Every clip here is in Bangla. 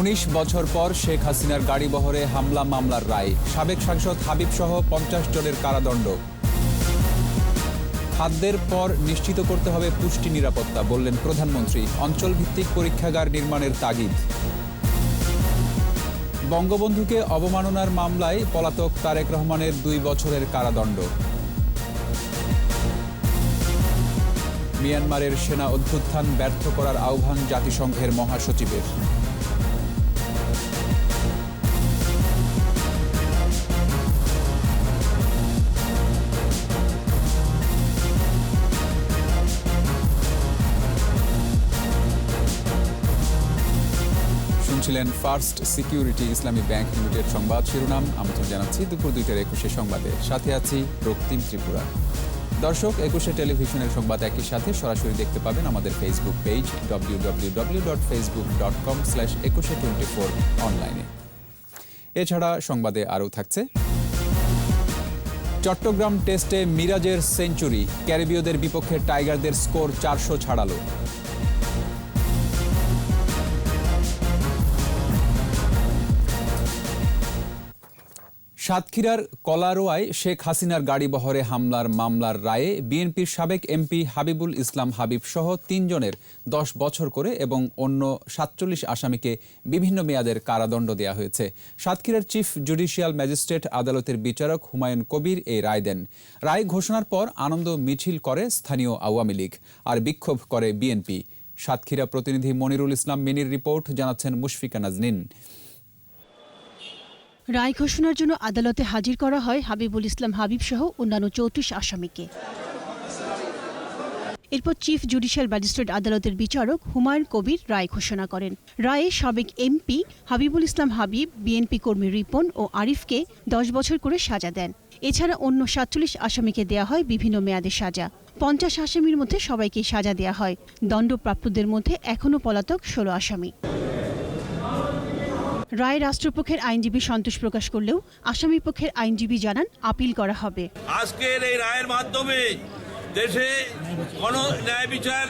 19 বছর পর শেখ হাসিনার গাড়িবহরে হামলা মামলার রায়। সাবেক সাংসদ হাবিব সহ 50 জনের কারাদণ্ড। খাদ্যের পর নিশ্চিত করতে হবে পুষ্টি নিরাপত্তা, বললেন প্রধানমন্ত্রী। অঞ্চলভিত্তিক পরীক্ষাগার নির্মাণের তাগিদ। বঙ্গবন্ধুকে অবমাননার মামলায় পলাতক তারেক রহমানের 2 বছরের কারাদণ্ড। মিয়ানমারের সেনা অভ্যুত্থান ব্যর্থ করার আহ্বান জাতিসংঘের মহাসচিবের। শুনছিলেন ফার্স্ট সিকিউরিটি ইসলামী ব্যাংক লিমিটেড সংবাদ শিরোনাম। আমন্ত্রণ জানাচ্ছি দুপুর 2টার 21 সংবাদে। সাথে আছি রক্তিম ত্রিপুরা। দর্শক, 21 টেলিভিশনের সংবাদ একই সাথে সরাসরি দেখতে পাবেন আমাদের ফেসবুক পেজ www.facebook.com/2124 অনলাইনে। এছাড়া সংবাদে আরও থাকছে: চট্টগ্রাম টেস্টে মিরাজের সেঞ্চুরি, ক্যারিবীয়দের বিপক্ষে টাইগারদের স্কোর 400 ছাড়ালো। সাতক্ষীরার কলারোয়ায় শেখ হাসিনার গাড়িবহরে হামলার মামলার রায়ে বিএনপির সাবেক এমপি হাবিবুল ইসলাম হাবিব সহ 3 জনের 10 বছর করে এবং অন্য 47 আসামিকে বিভিন্ন মেয়াদের কারাদণ্ড দেওয়া হয়েছে। সাতক্ষীরার চিফ জুডিশিয়াল ম্যাজিস্ট্রেট আদালতের বিচারক হুমায়ুন কবির এই রায় দেন। রায় ঘোষণার পর আনন্দ মিছিল করে স্থানীয় আওয়ামী লীগ আর বিক্ষোভ করে বিএনপি। সাতক্ষীরা প্রতিনিধি মনিরুল ইসলাম মিনির রিপোর্ট, জানাচ্ছেন মুশফিকা নাজনীন। রায় ঘোষণার জন্য আদালতে হাজির করা হয় হাবিবুল ইসলাম হাবিব সহ অন্যান্য 34 আসামিকে। এরপর চিফ জুডিশিয়াল ম্যাজিস্ট্রেট আদালতের বিচারক হুমায়ুন কবির রায় ঘোষণা করেন। রায়ে সাবেক এমপি হাবিবুল ইসলাম হাবিব, বিএনপি কর্মী রিপন ও আরিফকে 10 বছর করে সাজা দেন। এছাড়া অন্য 47 আসামিকে দেয়া হয় বিভিন্ন মেয়াদে সাজা। 50 আসামির মধ্যে সবাইকে সাজা দেয়া হয়। দণ্ডপ্রাপ্তদের মধ্যে এখনও পলাতক 16 আসামি। রায় রাষ্ট্রপক্ষের আইনজীবী সন্তোষ প্রকাশ করলেও আসামি পক্ষের আইনজীবী জানান আপিল করা হবে। আজকের এই রায়ের মাধ্যমে দেশে কোন ন্যায় বিচার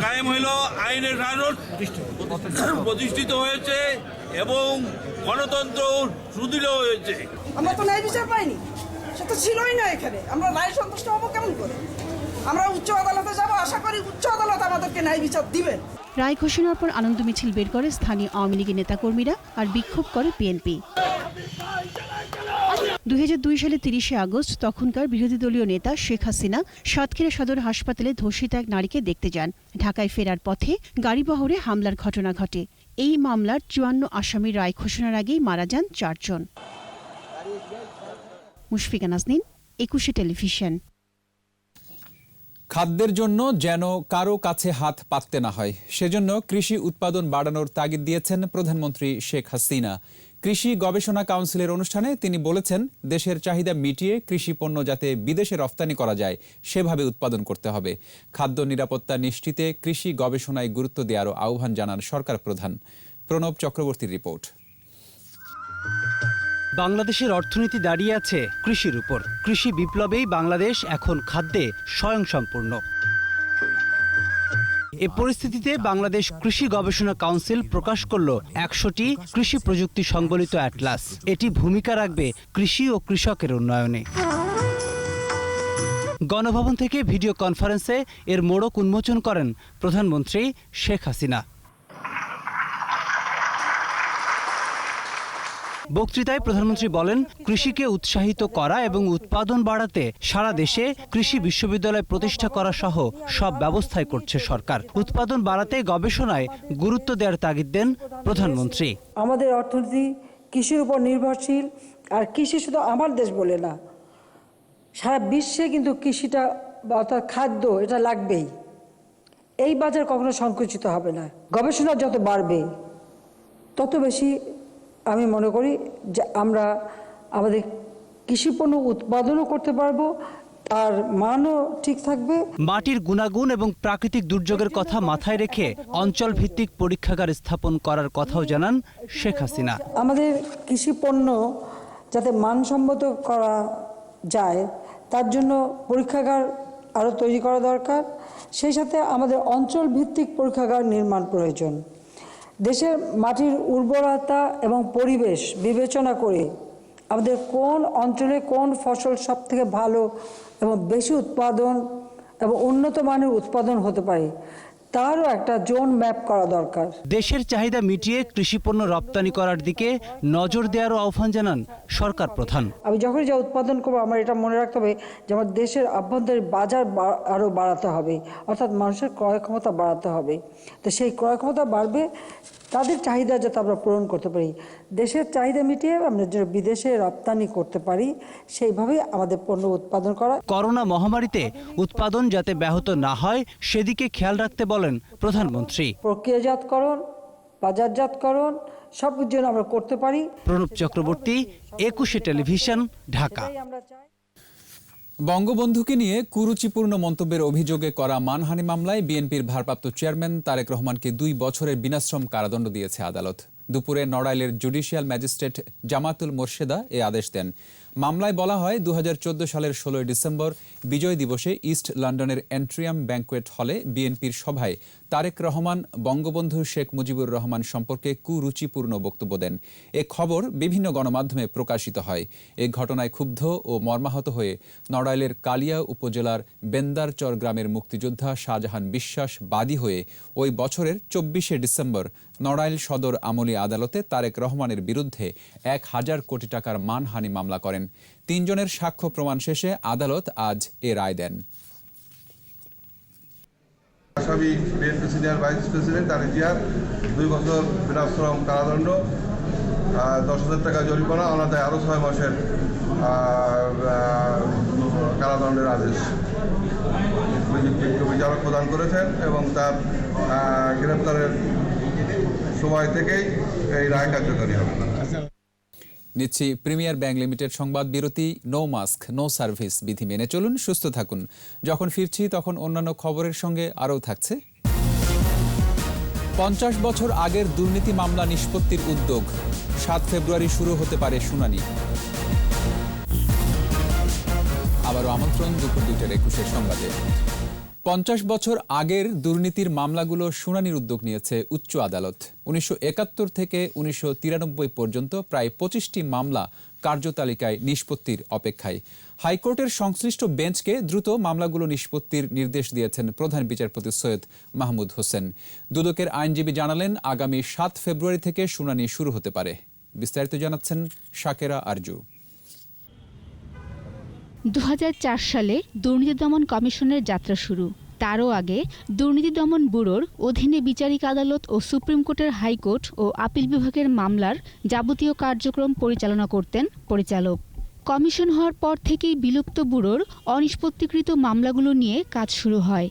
কায়েম হইল, আইনের শাসন প্রতিষ্ঠিত হয়েছে এবং গণতন্ত্র সুদৃঢ় হয়েছে। আমরা তো ন্যায় বিচার পাইনি, সেটা ছিলই না এখানে। আমরা রায় সন্তুষ্ট হবো কেমন করে? আমরা উচ্চ আদালতে যাব, আশা করি উচ্চ আদালত আমাদেরকে ন্যায় বিচার দিবেন। রায় ঘোষণার পর আনন্দ মিছিল বের করে স্থানীয় আওয়ামী লীগের নেতাকর্মীরা আর বিক্ষোভ করে বিএনপি। 2002 সালে 30 আগস্ট তখনকার বিরোধী দলীয় নেতা শেখ হাসিনা সাতক্ষীরা সদর হাসপাতালে ধর্ষিত এক নারীকে দেখতে যান। ঢাকায় ফেরার পথে গাড়িবহরে হামলার ঘটনা ঘটে। এই মামলার 54 আসামির রায় ঘোষণার আগেই মারা যান 4 জন। মুশফিকা নাজনীন, 21 টেলিভিশন। খাদ্যের জন্য যেন কারো কাছে হাত পাততে না হয়, সেজন্য কৃষি উৎপাদন বাড়ানোর তাগিদ দিয়েছেন প্রধানমন্ত্রী শেখ হাসিনা। কৃষি গবেষণা কাউন্সিলের অনুষ্ঠানে তিনি বলেছেন, দেশের চাহিদা মিটিয়ে কৃষি পণ্য যাতে বিদেশে রপ্তানি করা যায় সেভাবে উৎপাদন করতে হবে। খাদ্য নিরাপত্তা নিশ্চিতে কৃষি গবেষণায় গুরুত্ব দেওয়ারও আহ্বান জানান সরকার প্রধান। প্রণব চক্রবর্তীর রিপোর্ট। বাংলাদেশের অর্থনীতি দাঁড়িয়ে আছে কৃষির উপর। কৃষি বিপ্লবেই বাংলাদেশ এখন খাদ্যে স্বয়ংসম্পূর্ণ। এ পরিস্থিতিতে বাংলাদেশ কৃষি গবেষণা কাউন্সিল প্রকাশ করল 100টি কৃষি প্রযুক্তি সংবলিত অ্যাটলাস। এটি ভূমিকা রাখবে কৃষি ও কৃষকের উন্নয়নে। গণভবন থেকে ভিডিও কনফারেন্সে এর মোড়ক উন্মোচন করেন প্রধানমন্ত্রী শেখ হাসিনা। বক্তৃতায় প্রধানমন্ত্রী বলেন, কৃষিকে উৎসাহিত করা এবং উৎপাদন বাড়াতে সারা দেশে কৃষি বিশ্ববিদ্যালয় প্রতিষ্ঠা করা সহ সব ব্যবস্থাই করছে সরকার। উৎপাদন বাড়াতে গবেষণায় গুরুত্ব দেওয়ার তাগিদ দেন প্রধানমন্ত্রী। আমাদের অর্থনীতি কৃষির উপর নির্ভরশীল, আর কৃষি শুধু আমার দেশ বলে না, সারা বিশ্বে কিন্তু কৃষিটা অর্থাৎ খাদ্য এটা লাগবেই। এই বাজার কখনো সংকুচিত হবে না। গবেষণা যত বাড়বে তত বেশি আমি মনে করি যে আমরা আমাদের কৃষি পণ্য উৎপাদনও করতে পারবো, তার মানও ঠিক থাকবে। মাটির গুণাগুণ এবং প্রাকৃতিক দুর্যোগের কথা মাথায় রেখে অঞ্চল ভিত্তিক পরীক্ষাগার স্থাপন করার কথাও জানান শেখ হাসিনা। আমাদের কৃষি পণ্য যাতে মানসম্মত করা যায় তার জন্য পরীক্ষাগার আরও তৈরি করা দরকার। সেই সাথে আমাদের অঞ্চল ভিত্তিক পরীক্ষাগার নির্মাণ প্রয়োজন। দেশের মাটির উর্বরতা এবং পরিবেশ বিবেচনা করে আমাদের কোন অঞ্চলে কোন ফসল সবথেকে ভালো এবং বেশি উৎপাদন এবং উন্নত মানের উৎপাদন হতে পারে তারও একটা জোন ম্যাপ করা দরকার। দেশের চাহিদা মিটিয়ে কৃষিপণ্য রপ্তানি করার দিকে নজর দেওয়ারও আহ্বান জানান সরকার প্রধান। আমি যখনই যা উৎপাদন করবো আমার এটা মনে রাখতে হবে যে আমার দেশের আভ্যন্তরীণ বাজার আরও বাড়াতে হবে, অর্থাৎ মানুষের ক্রয় ক্ষমতা বাড়াতে হবে। তো সেই ক্রয় ক্ষমতা বাড়বে, তাদের চাহিদা যাতে আমরা পূরণ করতে পারি, দেশের চাহিদা মিটিয়ে আমরা যেন বিদেশে রপ্তানি করতে পারি, সেইভাবেই আমাদের পণ্য উৎপাদন করা। করোনা মহামারীতে উৎপাদন যাতে ব্যাহত না হয় সেদিকে খেয়াল রাখতে বলেন প্রধানমন্ত্রী। প্রক্রিয়াজাতকরণ, বাজারজাতকরণ সব যেন আমরা করতে পারি। প্রণব চক্রবর্তী, একুশে টেলিভিশন, ঢাকা। আমরা চাই বঙ্গবন্ধুকে নিয়ে কুরুচিপূর্ণ মন্তব্যের অভিযোগে করা মানহানি মামলায় বিএনপির ভারপ্রাপ্ত চেয়ারম্যান তারেক রহমানকে 2 বছরের বিনাশ্রম কারাদণ্ড দিয়েছে আদালত। দুপুরে নড়াইলের জুডিশিয়াল ম্যাজিস্ট্রেট জামাতুল মোর্শেদা এ আদেশ দেন। মামলায় বলা হয় 2014 সালের 16 ডিসেম্বর বিজয় দিবসে ইস্ট লন্ডনের এন্ট্রিয়াম ব্যাংকোয়েট হলে বিএনপির সভায় তারেক রহমান বঙ্গবন্ধু শেখ মুজিবুর রহমান সম্পর্কে কুরুচিপূর্ণ বক্তব্য দেন। এ খবর বিভিন্ন গণমাধ্যমে প্রকাশিত হয়। এ ঘটনায় ক্ষুব্ধ ও মর্মাহত হয়ে নড়াইলের কালিয়া উপজেলার বেন্দারচর গ্রামের মুক্তিযোদ্ধা শাহজাহান বিশ্বাস বাদী হয়ে ওই বছরের 24শে ডিসেম্বর নড়াইল সদর আমলি আদালতে তারেক রহমানের বিরুদ্ধে 1000 কোটি টাকার মানহানি মামলা করেন। 3 জনের সাক্ষ্য প্রমাণ শেষে আদালত আজ এ রায় দেন। আসামি BNP senior vice president Tarique জিয়ার 2 বছর বিনাশ্রম কারাদণ্ড, 10,000 টাকা জরিমানা, অনাদায় আরও 6 মাসের কারাদণ্ডের আদেশ বিচারক প্রদান করেছেন এবং তার গ্রেপ্তারের সময় থেকেই এই রায় কার্যকরী হবে। নিচ্ছি প্রিমিয়ার ব্যাংক লিমিটেড সংবাদ বিরতি। নো মাস্ক নো সার্ভিস বিধি মেনে চলুন, সুস্থ থাকুন। যখন ফিরছি তখন অন্যান্য খবরের সঙ্গে আরও থাকছে 50 বছর আগের দুর্নীতি মামলা নিষ্পত্তির উদ্যোগ। 7 ফেব্রুয়ারি শুরু হতে পারে শুনানি। আবারও আমন্ত্রণ দুপুর 2টার 21 সংবাদে। 50 বছর আগের দুর্নীতির মামলাগুলো শুনানির উদ্যোগ নিয়েছে উচ্চ আদালত। 1971 থেকে 1993 পর্যন্ত প্রায় 25টি মামলা কার্যতালিকায় নিষ্পত্তির অপেক্ষায়। হাইকোর্টের সংশ্লিষ্ট বেঞ্চকে দ্রুত মামলাগুলো নিষ্পত্তির নির্দেশ দিয়েছেন প্রধান বিচারপতি সৈয়দ মাহমুদ হোসেন। দুদকের আইনজীবী জানালেন আগামী 7 ফেব্রুয়ারি থেকে শুনানি শুরু হতে পারে। বিস্তারিত জানাচ্ছেন শাকেরা আরজু। 2004 সালে দুর্নীতি দমন কমিশনের যাত্রা শুরু। তারও আগে দুর্নীতি দমন ব্যুরোর অধীনে বিচারিক আদালত ও সুপ্রিম কোর্টের হাইকোর্ট ও আপিল বিভাগের মামলার যাবতীয় কার্যক্রম পরিচালনা করতেন পরিচালক। কমিশন হওয়ার পর থেকেই বিলুপ্ত ব্যুরোর অনিষ্পত্তিকৃত মামলাগুলো নিয়ে কাজ শুরু হয়।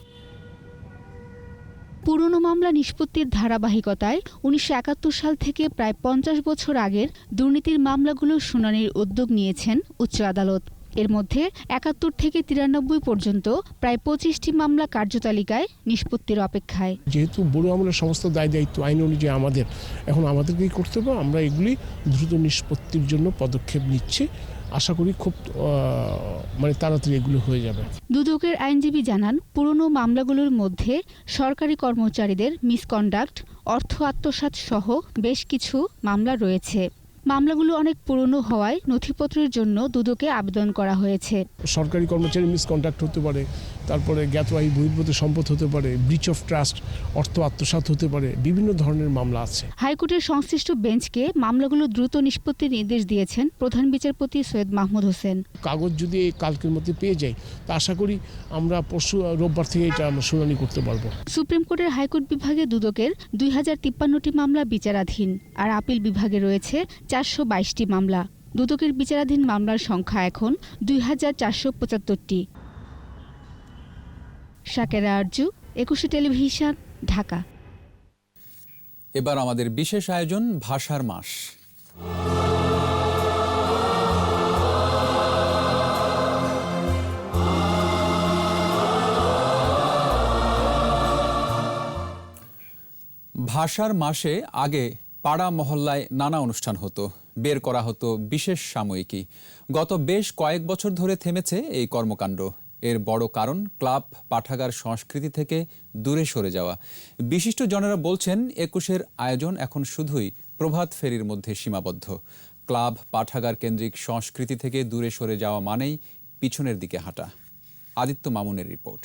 পুরনো মামলা নিষ্পত্তির ধারাবাহিকতায় 1971 সাল থেকে প্রায় 50 বছর আগের দুর্নীতির মামলাগুলোর শুনানির উদ্যোগ নিয়েছেন উচ্চ আদালত। এর মধ্যে 71 থেকে 93 পর্যন্ত প্রায় 25টি মামলা কার্যতালিকায় নিষ্পত্তির অপেক্ষায়। যেহেতু বড় আমলের সমস্ত দায় দায়িত্ব আইন অনুযায়ী আমাদেরকেই করতে হবে, আমরা এগুলি দ্রুত নিষ্পত্তির জন্য পদক্ষেপ নিচ্ছি। আশা করি খুব তাড়াতাড়ি এগুলো হয়ে যাবে। দুদকের আইনজীবী জানান পুরনো মামলাগুলোর মধ্যে সরকারি কর্মচারীদের মিসকন্ডাক্ট, অর্থ আত্মসাৎ সহ বেশ কিছু মামলা রয়েছে। মামলাগুলো অনেক পুরনো হওয়ায় নথিপত্রের জন্য দুদকে আবেদন করা হয়েছে। সরকারি কর্মচারী মিসকন্ডাক্ট হতে পারে, তারপরে জ্ঞাতবাহী বহির্ভূত সম্পদ হতে পারে, ব্রিচ অফ ট্রাস্ট, অর্থ আত্মসাৎ হতে পারে, বিভিন্ন ধরনের মামলা আছে। হাইকোর্টের সংশ্লিষ্ট বেঞ্চকে মামলাগুলো দ্রুত নিষ্পত্তির নির্দেশ দিয়েছেন প্রধান বিচারপতি সৈয়দ মাহমুদ হোসেন। কাগজ যদি কালকের মধ্যে পেয়ে যাই তা আশা করি আমরা পরশু রোববার থেকে এটা আমরা শুনানি করতে পারবো। সুপ্রিম কোর্টের হাইকোর্ট বিভাগে দুদকের 2053টি মামলা বিচারাধীন, আর আপিল বিভাগে রয়েছে 422টি মামলা। দুদকের বিচারাধীন মামলার সংখ্যা এখন 2475টি। শাকেরা আরজু, একুশে টেলিভিশন, ঢাকা। এবার আমাদের বিশেষ আয়োজন ভাষার মাস। ভাষার মাসে আগে পাড়া মহল্লায় নানা অনুষ্ঠান হতো, বের করা হতো বিশেষ সাময়িকী। গত বেশ কয়েক বছর ধরে থেমেছে এই কর্মকাণ্ড। এর বড় কারণ ক্লাব পাঠাগার সংস্কৃতি থেকে দূরে সরে যাওয়া। বিশিষ্টজনেরা বলছেন ২১-এর আয়োজন এখন শুধুই প্রভাত ফেরির মধ্যে সীমাবদ্ধ। ক্লাব পাঠাগার কেন্দ্রিক সংস্কৃতি থেকে দূরে সরে যাওয়া মানেই পিছনের দিকে হাঁটা। আদিত্য মামুনের রিপোর্ট।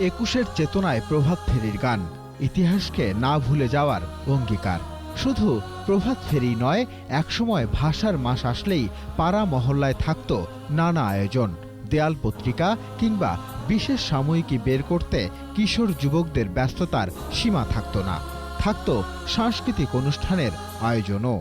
২১-এর চেতনায় প্রভাত ফেরির গান, ইতিহাসকে না ভুলে যাওয়ার অঙ্গীকার। শুধু প্রভাত ফেরি নয়, একসময় ভাষার মাস আসলেই পাড়া মহল্লায় থাকত নানা আয়োজন। দেয়াল পত্রিকা কিংবা বিশেষ সাময়িকী বের করতে কিশোর যুবকদের ব্যস্ততার সীমা থাকত না, থাকত সাংস্কৃতিক অনুষ্ঠানের আয়োজনও।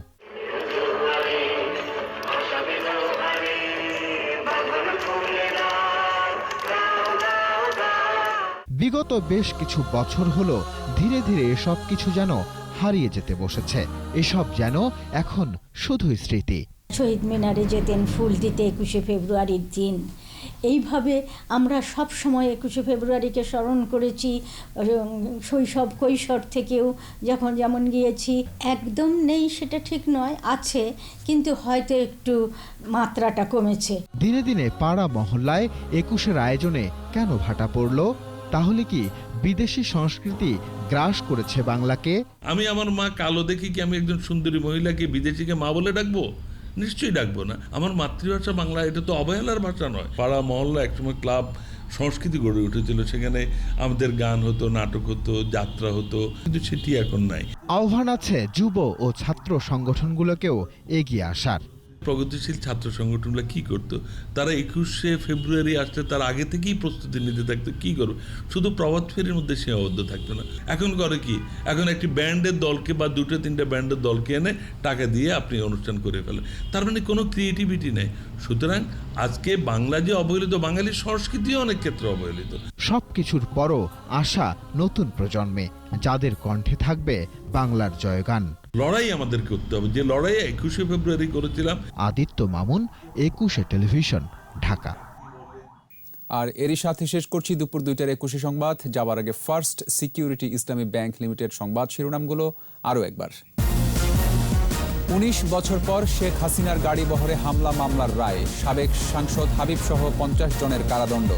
বিগত বেশ কিছু বছর হলো ধীরে ধীরে এসব কিছু যেন হারিয়ে যেতে বসেছে। এসব যেন এখন শুধুই স্মৃতি। শহীদ মিনারে যেতেন ফুল দিতে ২১শে ফেব্রুয়ারির দিন। এইভাবে আমরা সব সময় ২১শে ফেব্রুয়ারিকে স্মরণ করেছি, শৈশব কৈশোর থেকেও যখন যেমন গিয়েছি। একদম নেই সেটা ঠিক নয়, আছে, কিন্তু হয়তো একটু মাত্রাটা কমেছে। দিনে দিনে পাড়া মহল্লায় ২১-এর আয়োজনে কেন ভাটা পড়ল? তাহলে কি বিদেশি সংস্কৃতি গ্রাস করেছে বাংলাকে? আমি আমার মা কালো দেখি কি আমি একজন সুন্দরী মহিলাকে বিদেশিকে মা বলে ডাকবো? নিশ্চয়ই ডাকবো না। আমার মাতৃভাষা বাংলা, এটা তো অবহেলার ভাষা নয়। পাড়া মহল্লা একসময় ক্লাব সংস্কৃতি গড়ে উঠেছিল, সেখানে আমাদের গান হতো, নাটক হতো, যাত্রা হতো, কিন্তু সেটি এখন নাই। আহ্বান আছে যুব ও ছাত্র সংগঠনগুলোকেও এগিয়ে আসার। প্রগতিশীল ছাত্র সংগঠনগুলো কি করতো? তারা ২১শে ফেব্রুয়ারি আসলে তার আগে থেকেই প্রস্তুতি নিতে থাকতো। কি করবো? শুধু প্রভাত ফেরির মধ্যে সীমাবদ্ধ থাকতো না। এখন করে কি? এখন একটি ব্যান্ডের দলকে বা ২-৩টা ব্যান্ডের দলকে এনে টাকা দিয়ে আপনি অনুষ্ঠান করে ফেলেন। তার মানে কোনো ক্রিয়েটিভিটি নেই। সুতরাং আজকে বাংলা যে অবহেলিত, বাঙালির সংস্কৃতিও অনেক ক্ষেত্রে অবহেলিত। সবকিছুর পরও আশা নতুন প্রজন্মে, যাদের কণ্ঠে থাকবে বাংলার জয়গান। লড়াই আমাদের করতে হবে, যে লড়াই ২১শে ফেব্রুয়ারি করেছিলাম। আদিত্য মামুন, ২১শে টেলিভিশন, ঢাকা। আর এরই সাথে শেষ করছি দুপুর ২টার ২১শে সংবাদ। যাবার আগে ফার্স্ট সিকিউরিটি ইসলামী ব্যাংক লিমিটেড সংবাদ শিরোনামগুলো আরও একবার। ১৯ বছর পর শেখ হাসিনার গাড়ি বহরে হামলা মামলার রায়, সাবেক সাংসদ হাবিব সহ ৫০ জনের কারাদণ্ড।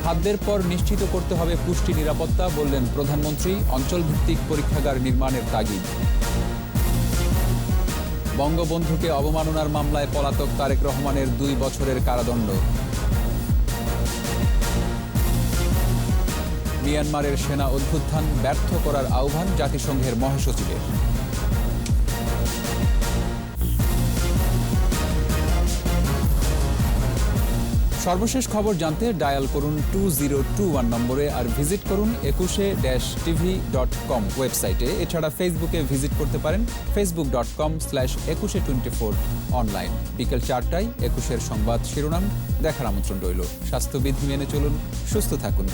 খাদ্যের পর নিশ্চিত করতে হবে পুষ্টি নিরাপত্তা, বললেন প্রধানমন্ত্রী। অঞ্চলভিত্তিক পরীক্ষাগার নির্মাণের তাগিদ। বঙ্গবন্ধুকে অবমাননার মামলায় পলাতক তারেক রহমানের ২ বছরের কারাদণ্ড। মিয়ানমারের সেনা অভ্যুত্থান ব্যর্থ করার আহ্বান জাতিসংঘের মহাসচিবের। সর্বশেষ খবর জানতে ডায়াল করুন 2021 নম্বরে, আর ভিজিট করুন 21-tv.com ওয়েবসাইটে। এছাড়া ফেসবুকে ভিজিট করতে পারেন facebook.com/2124 অনলাইন। বিকেল 4টায় ২১-এর সংবাদ শিরোনাম দেখার আমন্ত্রণ রইল। স্বাস্থ্যবিধি মেনে চলুন, সুস্থ থাকুন।